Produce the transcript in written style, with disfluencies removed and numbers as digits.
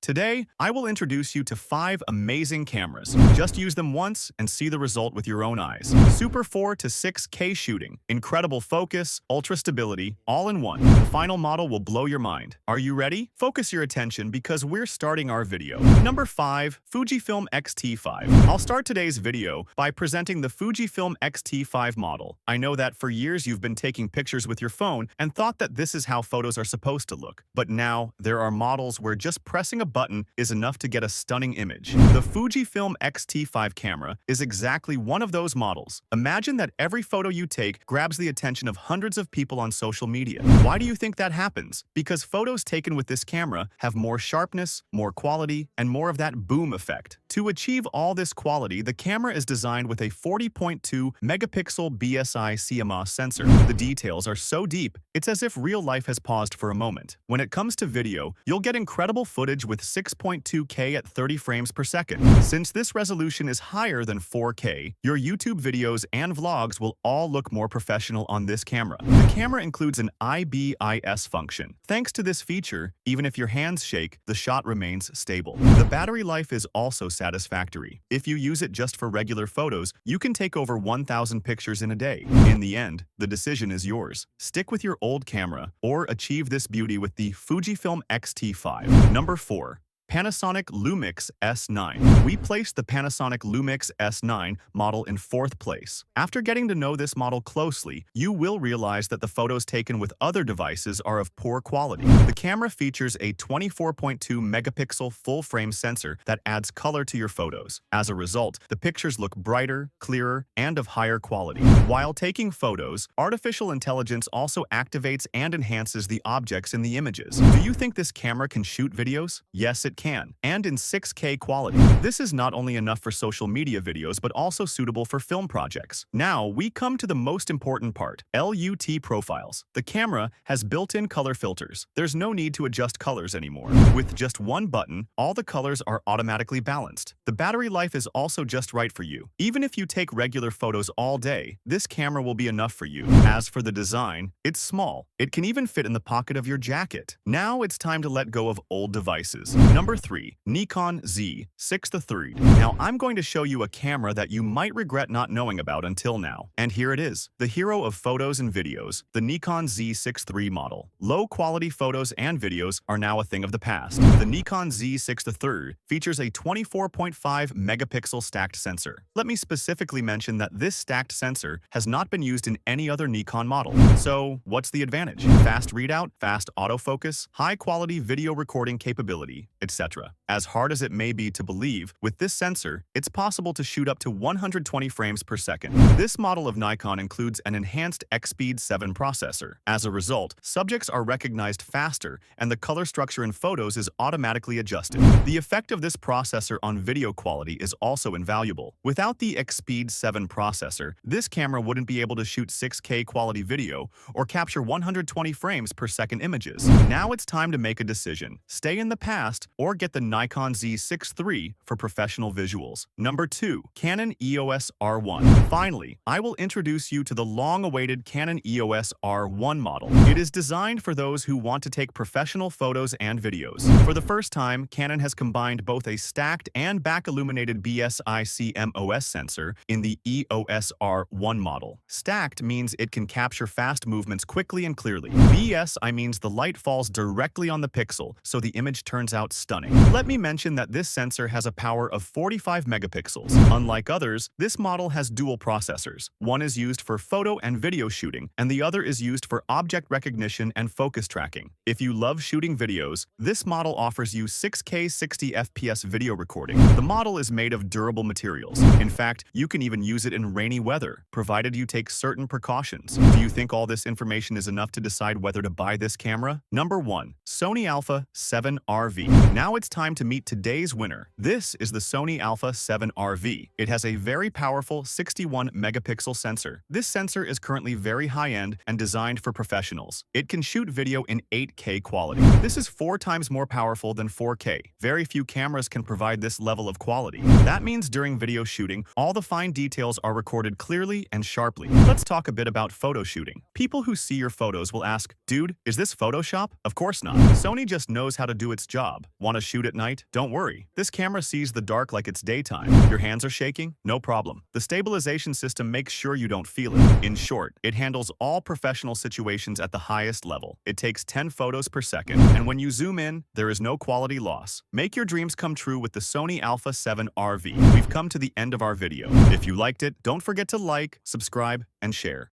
Today, I will introduce you to 5 amazing cameras. Just use them once and see the result with your own eyes. Super 4 to 6K shooting, incredible focus, ultra stability, all in one. The final model will blow your mind. Are you ready? Focus your attention because we're starting our video. Number 5. Fujifilm XT5. I'll start today's video by presenting the Fujifilm XT5 model. I know that for years you've been taking pictures with your phone and thought that this is how photos are supposed to look. But now, there are models where just pressing a button is enough to get a stunning image. The Fujifilm XT5 camera is exactly one of those models. Imagine that every photo you take grabs the attention of hundreds of people on social media. Why do you think that happens? Because photos taken with this camera have more sharpness, more quality, and more of that boom effect. To achieve all this quality, the camera is designed with a 40.2 megapixel BSI CMOS sensor. The details are so deep, it's as if real life has paused for a moment. When it comes to video, you'll get incredible footage with 6.2K at 30 frames per second. Since this resolution is higher than 4K, your YouTube videos and vlogs will all look more professional on this camera. The camera includes an IBIS function. Thanks to this feature, even if your hands shake, the shot remains stable. The battery life is also satisfactory. If you use it just for regular photos, you can take over 1,000 pictures in a day. In the end, the decision is yours. Stick with your old camera or achieve this beauty with the Fujifilm XT5. Number 4. Panasonic Lumix S9. We placed the Panasonic Lumix S9 model in 4th place. After getting to know this model closely, you will realize that the photos taken with other devices are of poor quality. The camera features a 24.2 megapixel full-frame sensor that adds color to your photos. As a result, the pictures look brighter, clearer, and of higher quality. While taking photos, artificial intelligence also activates and enhances the objects in the images. Do you think this camera can shoot videos? Yes, it can, and in 6K quality. This is not only enough for social media videos, but also suitable for film projects. Now, we come to the most important part, LUT profiles. The camera has built-in color filters. There's no need to adjust colors anymore. With just one button, all the colors are automatically balanced. The battery life is also just right for you. Even if you take regular photos all day, this camera will be enough for you. As for the design, it's small. It can even fit in the pocket of your jacket. Now it's time to let go of old devices. Number 3. Nikon Z63. Now, I'm going to show you a camera that you might regret not knowing about until now. And here it is, the hero of photos and videos, the Nikon Z63 model. Low-quality photos and videos are now a thing of the past. The Nikon Z63 features a 24.5 megapixel stacked sensor. Let me specifically mention that this stacked sensor has not been used in any other Nikon model. So, what's the advantage? Fast readout, fast autofocus, high-quality video recording capability, etc. As hard as it may be to believe, with this sensor, it's possible to shoot up to 120 frames per second. This model of Nikon includes an enhanced XSpeed7 processor. As a result, subjects are recognized faster and the color structure in photos is automatically adjusted. The effect of this processor on video quality is also invaluable. Without the XSpeed7 processor, this camera wouldn't be able to shoot 6K quality video or capture 120 frames per second images. Now it's time to make a decision. Stay in the past or get the Nikon Z63 for professional visuals. Number 2. Canon EOSR1. Finally, I will introduce you to the long-awaited Canon EOSR1 model. It is designed for those who want to take professional photos and videos. For the first time, Canon has combined both a stacked and back-illuminated BSI CMOS sensor in the EOSR1 model. Stacked means it can capture fast movements quickly and clearly. BSI means the light falls directly on the pixel, so the image turns out stunning. Let me mention that this sensor has a power of 45 megapixels. Unlike others, this model has dual processors. One is used for photo and video shooting, and the other is used for object recognition and focus tracking. If you love shooting videos, this model offers you 6K 60 FPS video recording. The model is made of durable materials. In fact, you can even use it in rainy weather, provided you take certain precautions. Do you think all this information is enough to decide whether to buy this camera? Number 1. Sony Alpha 7RV. Now it's time to meet today's winner. This is the Sony Alpha 7RV. It has a very powerful 61 megapixel sensor. This sensor is currently very high-end and designed for professionals. It can shoot video in 8K quality. This is 4 times more powerful than 4K. Very few cameras can provide this level of quality. That means during video shooting, all the fine details are recorded clearly and sharply. Let's talk a bit about photo shooting. People who see your photos will ask, "Dude, is this Photoshop?" Of course not. Sony just knows how to do its job. Want Want to shoot at night? Don't worry. This camera sees the dark like it's daytime. Your hands are shaking? No problem. The stabilization system makes sure you don't feel it. In short, it handles all professional situations at the highest level. It takes 10 photos per second, and when you zoom in, there is no quality loss. Make your dreams come true with the Sony Alpha 7 RV. We've come to the end of our video. If you liked it, don't forget to like, subscribe, and share.